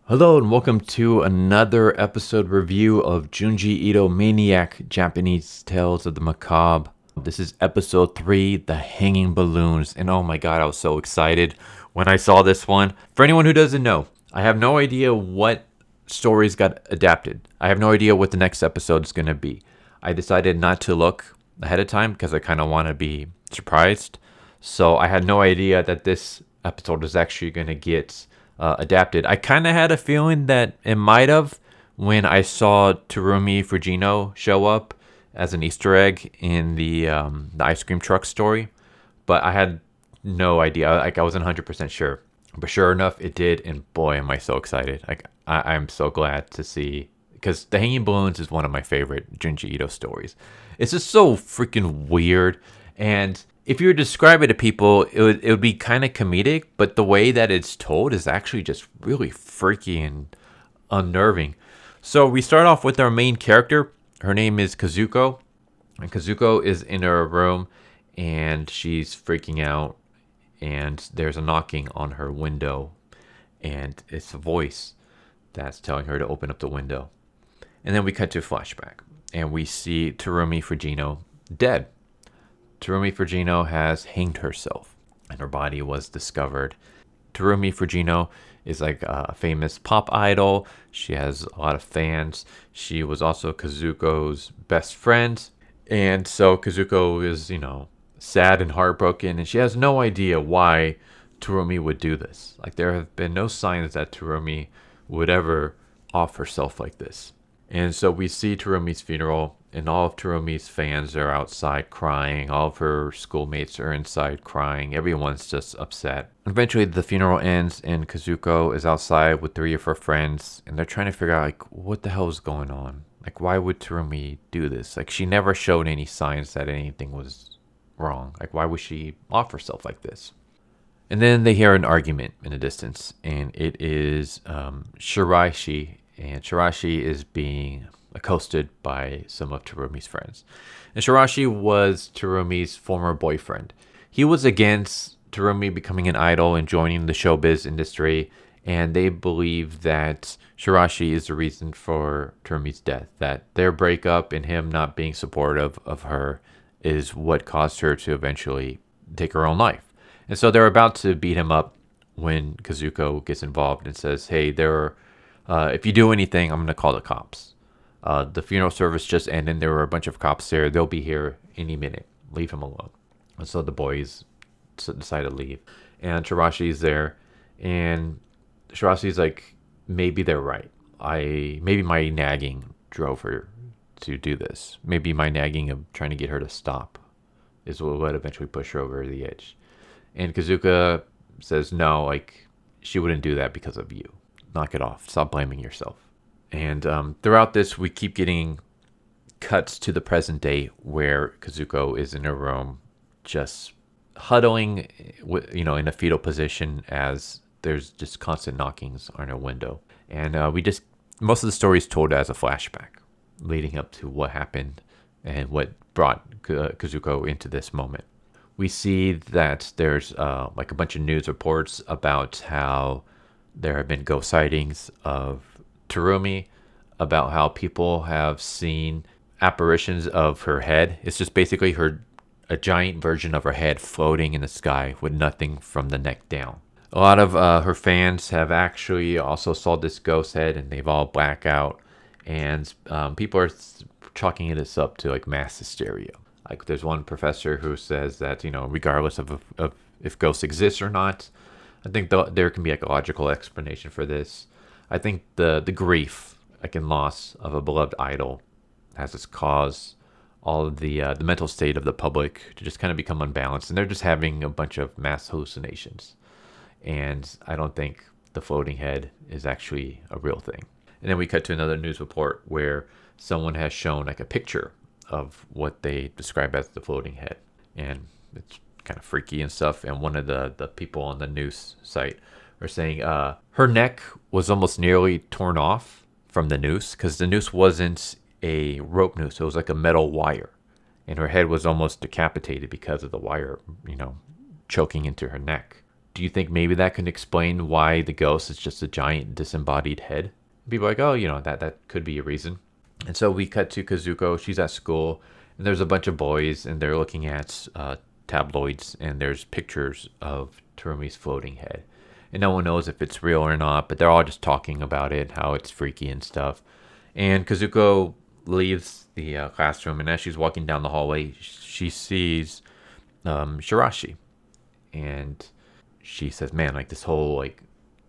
Hello and welcome to another episode review of Junji Ito Maniac, Japanese Tales of the Macabre. This is episode 3, The Hanging Balloons, and oh my god, I was so excited when I saw this one. For anyone who doesn't know, I have no idea what stories got adapted. I have no idea what the next episode is going to be. I decided not to look ahead of time because I kind of want to be surprised. So I had no idea that this episode is actually going to get adapted. I kind of had a feeling that it might have when I saw Terumi Fujino show up as an Easter egg in the ice cream truck story, but I had no idea. Like I wasn't 100% sure, but sure enough, it did, and boy, am I so excited! Like I'm so glad to see because The Hanging Balloons is one of my favorite Junji Ito stories. It's just so freaking weird and if you were to describe it to people, it would be kind of comedic, but the way that it's told is actually just really freaky and unnerving. So we start off with our main character. Her name is Kazuko, and Kazuko is in her room, and she's freaking out, and there's a knocking on her window, and it's a voice that's telling her to open up the window. And then we cut to a flashback, and we see Terumi Fujino dead. Terumi Fujino has hanged herself, and her body was discovered. Terumi Fujino is like a famous pop idol. She has a lot of fans. She was also Kazuko's best friend. And so Kazuko is, sad and heartbroken, and she has no idea why Terumi would do this. Like, there have been no signs that Terumi would ever off herself like this. And so we see Terumi's funeral, and all of Terumi's fans are outside crying. All of her schoolmates are inside crying. Everyone's just upset. Eventually, the funeral ends, and Kazuko is outside with 3 of her friends, and they're trying to figure out, what the hell is going on? Like, why would Terumi do this? Like, she never showed any signs that anything was wrong. Like, why would she off herself like this? And then they hear an argument in the distance, and it is Shiraishi, and Shiraishi is being accosted by some of Terumi's friends. And Shiraishi was Terumi's former boyfriend. He was against Terumi becoming an idol and joining the showbiz industry, and they believe that Shiraishi is the reason for Terumi's death, that their breakup and him not being supportive of her is what caused her to eventually take her own life. And so they're about to beat him up when Kazuko gets involved and says, hey, if you do anything, I'm going to call the cops. The funeral service just ended. There were a bunch of cops there. They'll be here any minute. Leave him alone. And so the boys decide to leave. And Shirashi's there. And Shirashi's like, maybe they're right. Maybe my nagging drove her to do this. Maybe my nagging of trying to get her to stop is what would eventually push her over the edge. And Kazuka says, no, she wouldn't do that because of you. Knock it off. Stop blaming yourself. And throughout this, we keep getting cuts to the present day where Kazuko is in her room just huddling, in a fetal position as there's just constant knockings on her window. And most of the story is told as a flashback leading up to what happened and what brought Kazuko into this moment. We see that there's a bunch of news reports about how there have been ghost sightings of Terumi, about how people have seen apparitions of her head. It's just basically a giant version of her head floating in the sky with nothing from the neck down. A lot of her fans have actually also saw this ghost head, and they've all blacked out. And people are chalking this up to mass hysteria. Like, there's one professor who says that regardless of if ghosts exist or not, I think there can be a logical explanation for this. I think the grief, and loss of a beloved idol has its cause all of the mental state of the public to just kind of become unbalanced, and they're just having a bunch of mass hallucinations. And I don't think the floating head is actually a real thing. And then we cut to another news report where someone has shown a picture of what they describe as the floating head, and it's kind of freaky and stuff. And one of the people on the news site are saying her neck was almost nearly torn off from the noose, because the noose wasn't a rope noose. It was like a metal wire. And her head was almost decapitated because of the wire, choking into her neck. do you think maybe that could explain why the ghost is just a giant disembodied head? People are like, oh, that could be a reason. And so we cut to Kazuko. She's at school, and there's a bunch of boys, and they're looking at tabloids, and there's pictures of Terumi's floating head. And no one knows if it's real or not, but they're all just talking about it, how it's freaky and stuff. And Kazuko leaves the classroom, and as she's walking down the hallway, she sees Shirashi. And she says, man, like this whole like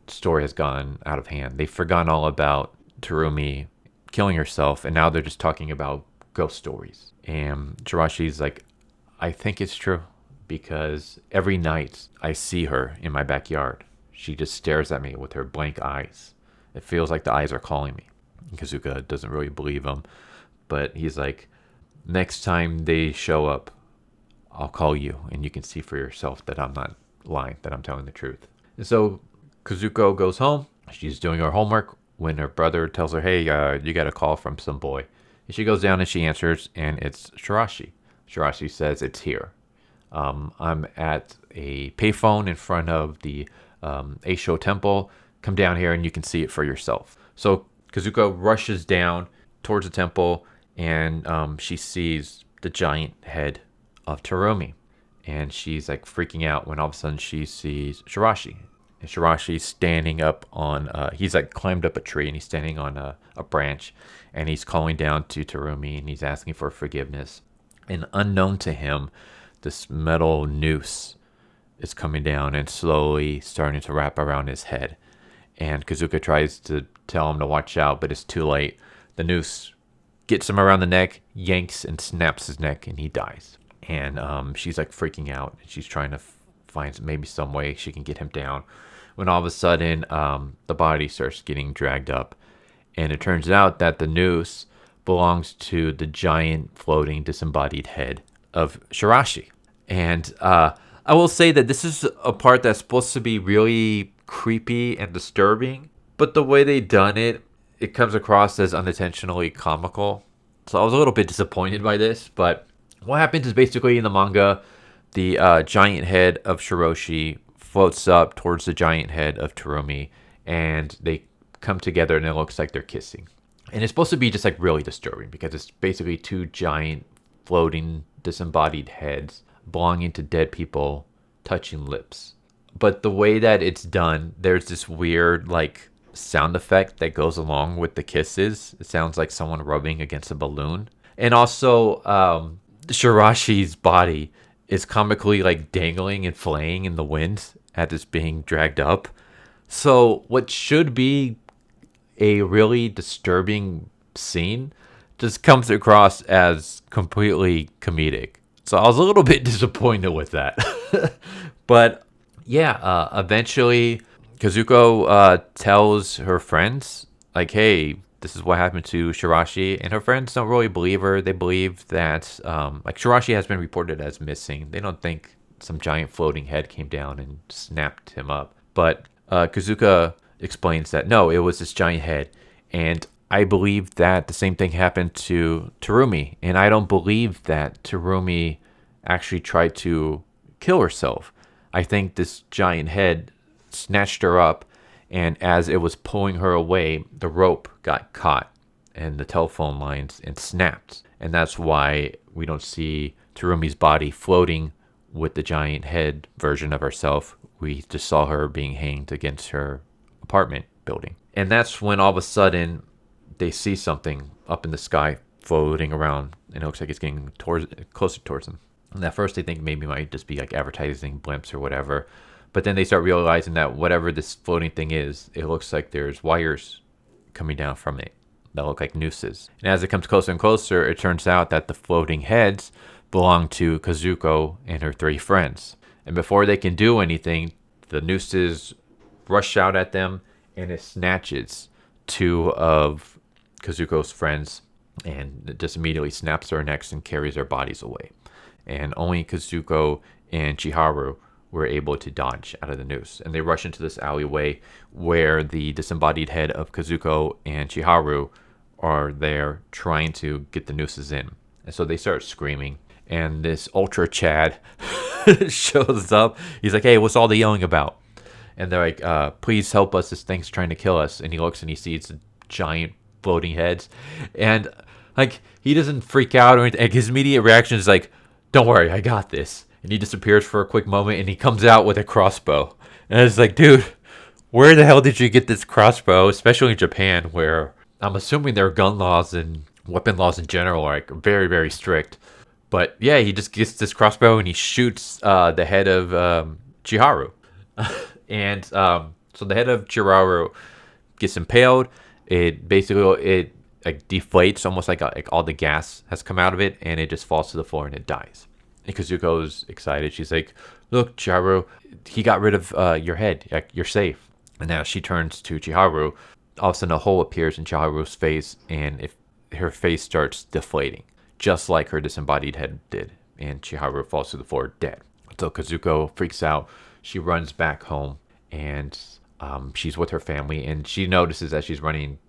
story has gone out of hand. They've forgotten all about Terumi killing herself, and now they're just talking about ghost stories. And Shirashi's like, I think it's true, because every night I see her in my backyard. She just stares at me with her blank eyes. It feels like the eyes are calling me. And Kazuka doesn't really believe him, but he's like, next time they show up, I'll call you, and you can see for yourself that I'm not lying, that I'm telling the truth. And so Kazuko goes home. She's doing her homework when her brother tells her, hey, you got a call from some boy. And she goes down and she answers, and it's Shirashi. Shirashi says, it's here. I'm at a payphone in front of the Eisho temple. Come down here and you can see it for yourself. So Kazuko rushes down towards the temple, and she sees the giant head of Terumi. And she's like freaking out when all of a sudden she sees Shirashi. And Shirashi's standing up on, he's like climbed up a tree, and he's standing on a branch, and he's calling down to Terumi, and he's asking for forgiveness. And unknown to him, this metal noose is coming down and slowly starting to wrap around his head. And Kazuka tries to tell him to watch out, but it's too late. The noose gets him around the neck, yanks and snaps his neck, and he dies. And she's like freaking out, and she's trying to find maybe some way she can get him down, when all of a sudden the body starts getting dragged up. And it turns out that the noose belongs to the giant floating disembodied head of Shirashi. And I will say that this is a part that's supposed to be really creepy and disturbing, but the way they done it, it comes across as unintentionally comical. So I was a little bit disappointed by this, but what happens is basically in the manga, the giant head of Shirashi floats up towards the giant head of Terumi, and they come together, and it looks like they're kissing. And it's supposed to be just like really disturbing, because it's basically two giant floating disembodied heads belonging to dead people touching lips. But the way that it's done, there's this weird like sound effect that goes along with the kisses. It sounds like someone rubbing against a balloon. And also Shirashi's body is comically like dangling and flaying in the wind as it's being dragged up. So what should be a really disturbing scene just comes across as completely comedic. So I was a little bit disappointed with that. But yeah, eventually Kazuko tells her friends, like, hey, this is what happened to Shirashi. And her friends don't really believe her. They believe that like Shirashi has been reported as missing. They don't think some giant floating head came down and snapped him up. But Kazuka explains that no, it was this giant head. And I believe that the same thing happened to Terumi. And I don't believe that Terumi actually tried to kill herself. I think this giant head snatched her up, and as it was pulling her away, the rope got caught in the telephone lines and snapped. And that's why we don't see Terumi's body floating with the giant head version of herself. We just saw her being hanged against her apartment building. And that's when all of a sudden they see something up in the sky floating around, and it looks like it's getting closer towards them. And at first they think maybe it might just be like advertising blimps or whatever. But then they start realizing that whatever this floating thing is, it looks like there's wires coming down from it that look like nooses. And as it comes closer and closer, it turns out that the floating heads belong to Kazuko and her three friends. And before they can do anything, the nooses rush out at them, and it snatches two of Kazuko's friends and it just immediately snaps their necks and carries their bodies away. And only Kazuko and Chiharu were able to dodge out of the noose. And they rush into this alleyway where the disembodied head of Kazuko and Chiharu are there trying to get the nooses in. And so they start screaming. And this Ultra Chad shows up. He's like, hey, what's all the yelling about? And they're like, please help us. This thing's trying to kill us. And he looks and he sees giant floating heads. And like, he doesn't freak out or anything. Like, his immediate reaction is like, don't worry, I got this. And he disappears for a quick moment and he comes out with a crossbow. And it's like, dude, where the hell did you get this crossbow? Especially in Japan, where I'm assuming their gun laws and weapon laws in general are like very, very strict. But yeah, he just gets this crossbow and he shoots the head of Chiharu. And so the head of Chiharu gets impaled. It basically like deflates, almost like all the gas has come out of it, and it just falls to the floor and it dies. And Kazuko's excited. She's like, look, Chiharu, he got rid of your head. Like, you're safe. And now she turns to Chiharu. All of a sudden, a hole appears in Chiharu's face, and her face starts deflating, just like her disembodied head did. And Chiharu falls to the floor dead. So Kazuko freaks out. She runs back home, and she's with her family. And she notices as she's running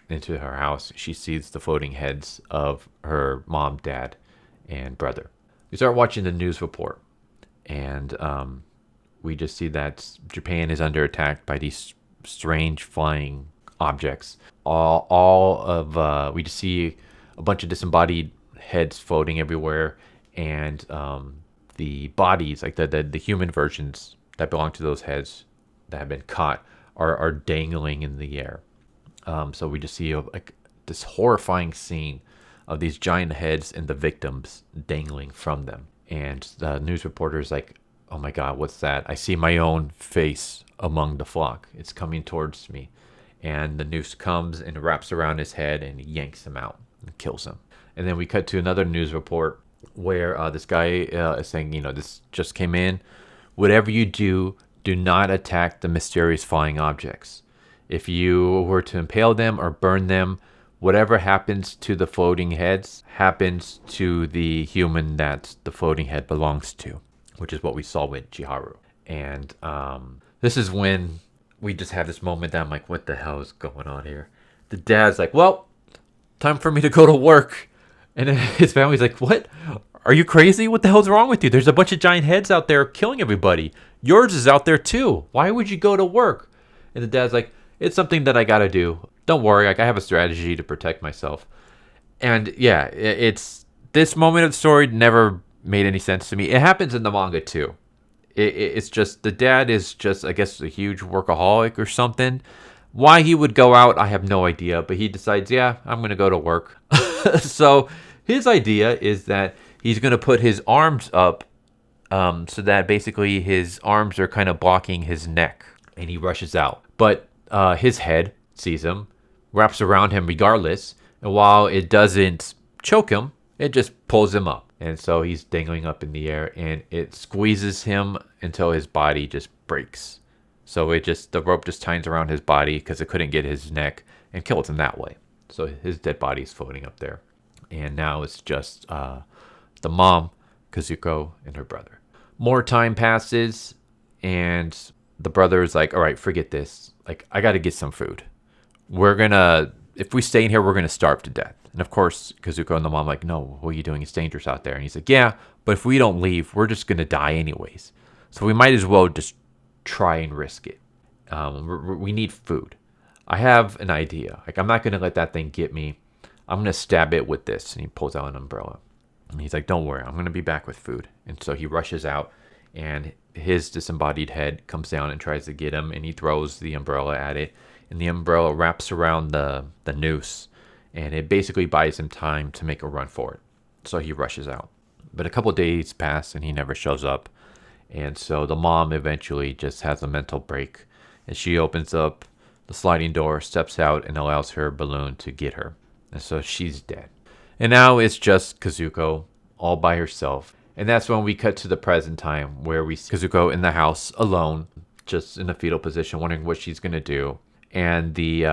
into her house, she sees the floating heads of her mom, dad, and brother. We start watching the news report, and we just see that Japan is under attack by these strange flying objects. We just see a bunch of disembodied heads floating everywhere, and the bodies, like the human versions that belong to those heads that have been caught, are dangling in the air. So we just see like this horrifying scene of these giant heads and the victims dangling from them. And the news reporter is like, oh my God, what's that? I see my own face among the flock. It's coming towards me. And the noose comes and wraps around his head and yanks him out and kills him. And then we cut to another news report where this guy is saying, this just came in. Whatever you do, do not attack the mysterious flying objects. If you were to impale them or burn them, whatever happens to the floating heads happens to the human that the floating head belongs to, which is what we saw with Chiharu. And this is when we just have this moment that I'm like, what the hell is going on here? The dad's like, well, time for me to go to work. And then his family's like, what? Are you crazy? What the hell's wrong with you? There's a bunch of giant heads out there killing everybody. Yours is out there too. Why would you go to work? And the dad's like, it's something that I gotta do. Don't worry, like, I have a strategy to protect myself. And yeah, it's this moment of the story never made any sense to me. It happens in the manga too. It's just the dad is just, I guess, a huge workaholic or something. Why he would go out, I have no idea. But he decides, yeah, I'm gonna go to work. So his idea is that he's gonna put his arms up, so that basically his arms are kind of blocking his neck, and he rushes out. But his head sees him, wraps around him regardless, and while it doesn't choke him, it just pulls him up. And so he's dangling up in the air, and it squeezes him until his body just breaks. So the rope just tightens around his body because it couldn't get his neck, and kills him that way. So his dead body is floating up there. And now it's just the mom, Kazuko, and her brother. More time passes, and the brother is like, all right, forget this. Like, I got to get some food. If we stay in here, we're going to starve to death. And of course, Kazuko and the mom are like, no, what are you doing? It's dangerous out there. And he's like, yeah, but if we don't leave, we're just going to die anyways. So we might as well just try and risk it. We need food. I have an idea. Like, I'm not going to let that thing get me. I'm going to stab it with this. And he pulls out an umbrella. And he's like, don't worry, I'm going to be back with food. And so he rushes out, and his disembodied head comes down and tries to get him, and he throws the umbrella at it, and the umbrella wraps around the noose, and it basically buys him time to make a run for it. So he rushes out. But a couple of days pass, and he never shows up. And so the mom eventually just has a mental break, and she opens up the sliding door, steps out, and allows her balloon to get her. And so she's dead. And now it's just Kazuko all by herself. And that's when we cut to the present time, where we see Kazuko in the house alone, just in a fetal position, wondering what she's going to do. And the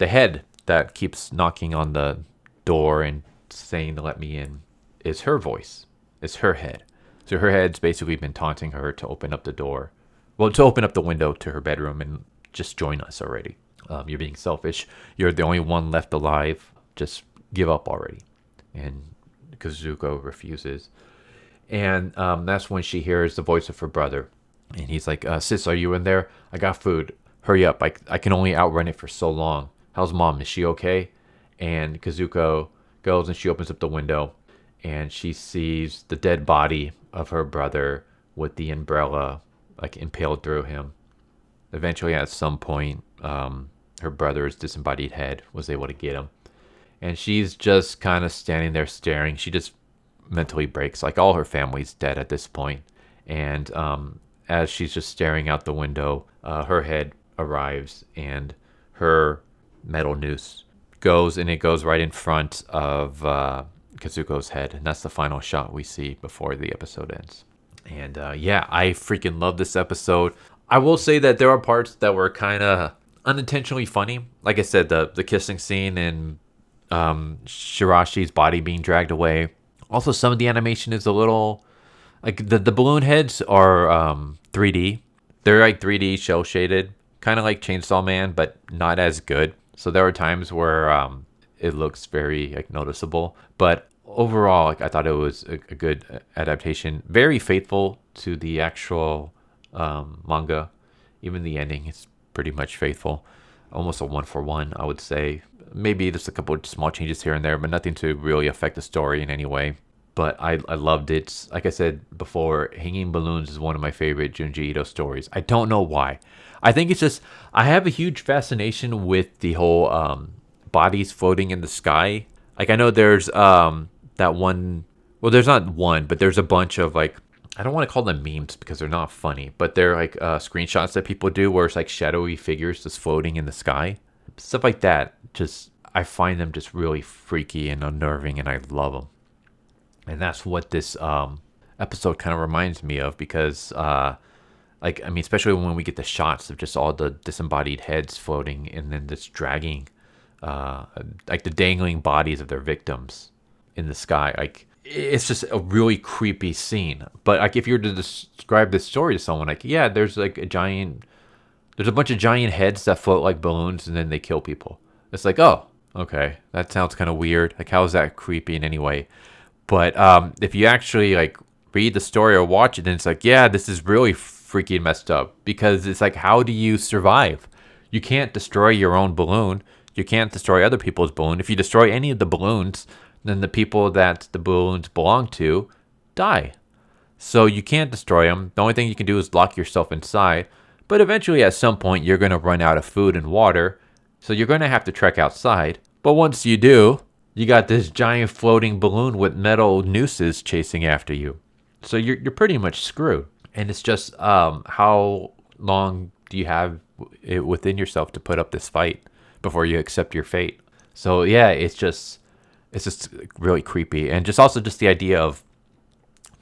head that keeps knocking on the door and saying to let me in is her voice. It's her head. So her head's basically been taunting her to open up the door. Well, to open up the window to her bedroom and just join us already. You're being selfish. You're the only one left alive. Just give up already. And Kazuko refuses. And that's when she hears the voice of her brother. And he's like, sis, are you in there? I got food. Hurry up. I can only outrun it for so long. How's mom? Is she okay? And Kazuko goes and she opens up the window and she sees the dead body of her brother with the umbrella like impaled through him. Eventually, at some point, her brother's disembodied head was able to get him. And she's just kind of standing there staring. She just mentally breaks. Like all her family's dead at this point. And as she's just staring out the window, her head arrives and her metal noose goes, and it goes right in front of Kazuko's head. And that's the final shot we see before the episode ends. And yeah, I freaking love this episode. I will say that there are parts that were kind of unintentionally funny. Like I said, the kissing scene and Shirashi's body being dragged away. Also, some of the animation is a little like the balloon heads are 3D. They're like 3D shell shaded, kind of like Chainsaw Man, but not as good. So there are times where it looks very like noticeable. But overall, like I thought it was a good adaptation. Very faithful to the actual manga. Even the ending is pretty much faithful. Almost a 1-for-1, I would say. Maybe just a couple of small changes here and there, but nothing to really affect the story in any way. But I loved it. Like I said before, Hanging Balloons is one of my favorite Junji Ito stories. I don't know why. I think it's just, I have a huge fascination with the whole bodies floating in the sky. Like I know there's that one, well, there's not one, but there's a bunch of like, I don't want to call them memes because they're not funny, but they're like screenshots that people do where it's like shadowy figures just floating in the sky. Stuff like that. Just, I find them just really freaky and unnerving, and I love them. And that's what this episode kind of reminds me of because, like, I mean, especially when we get the shots of just all the disembodied heads floating and then this dragging, like the dangling bodies of their victims in the sky. Like, it's just a really creepy scene. But like, if you were to describe this story to someone, like, yeah, there's like there's a bunch of giant heads that float like balloons and then they kill people. It's like, oh, okay, that sounds kind of weird. Like, how is that creepy in any way? But if you actually like read the story or watch it, then it's like, yeah, this is really freaking messed up because it's like, how do you survive? You can't destroy your own balloon. You can't destroy other people's balloon. If you destroy any of the balloons, then the people that the balloons belong to die. So you can't destroy them. The only thing you can do is lock yourself inside. But eventually, at some point, you're going to run out of food and water. So you're going to have to trek outside. But once you do, you got this giant floating balloon with metal nooses chasing after you. So you're pretty much screwed. And it's just how long do you have it within yourself to put up this fight before you accept your fate? So yeah, it's just really creepy. And just also just the idea of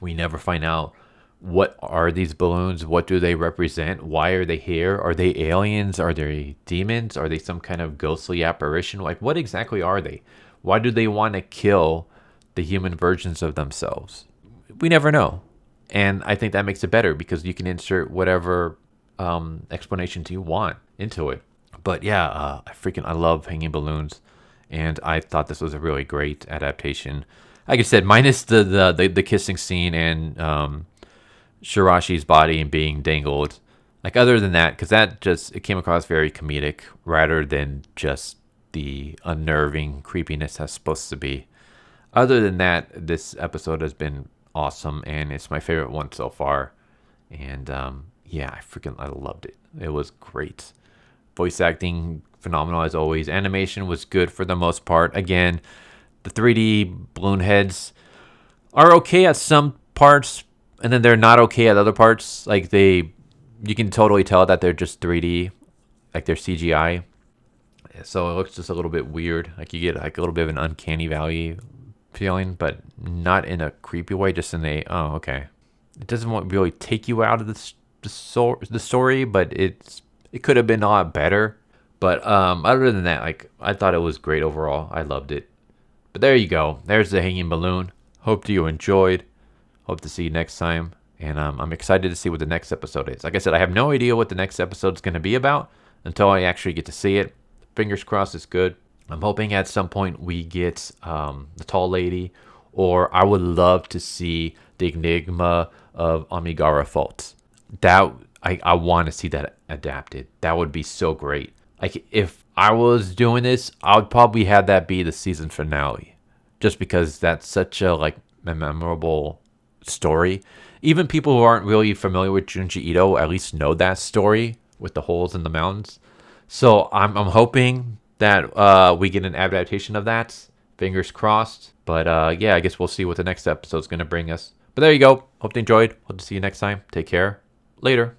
we never find out what are these balloons, what do they represent, why are they here, are they aliens, are they demons, are they some kind of ghostly apparition? Like, what exactly are they? Why do they want to kill the human versions of themselves? We never know. And I think that makes it better because you can insert whatever explanations you want into it. But yeah, I love Hanging Balloons. And I thought this was a really great adaptation. Like I said, minus the kissing scene and Shirashi's body and being dangled. Like, other than that, because that just, it came across very comedic rather than just the unnerving creepiness that's supposed to be. Other than that, this episode has been awesome, and it's my favorite one so far. And yeah, I loved it. It was great. Voice acting, phenomenal as always. Animation was good for the most part. Again, the 3D balloon heads are okay at some parts, and then they're not okay at other parts. Like, you can totally tell that they're just 3D, like they're CGI. So it looks just a little bit weird. Like, you get like a little bit of an uncanny valley feeling, but not in a creepy way. Just in a, oh, okay. It doesn't really take you out of the story, but it could have been a lot better. But other than that, like, I thought it was great overall. I loved it. But there you go. There's the Hanging Balloon. Hope you enjoyed. Hope to see you next time. And I'm excited to see what the next episode is. Like I said, I have no idea what the next episode is going to be about until I actually get to see it. Fingers crossed it's good. I'm hoping at some point we get the tall lady, or I would love to see the enigma of Amigara Fault. That I want to see that adapted. That would be so great. Like if I was doing this, I would probably have that be the season finale, just because that's such a like memorable story. Even people who aren't really familiar with Junji Ito at least know that story with the holes in the mountains. So I'm hoping that we get an adaptation of that. Fingers crossed. But yeah, I guess we'll see what the next episode's gonna bring us. But there you go. Hope you enjoyed. Hope to see you next time. Take care. Later.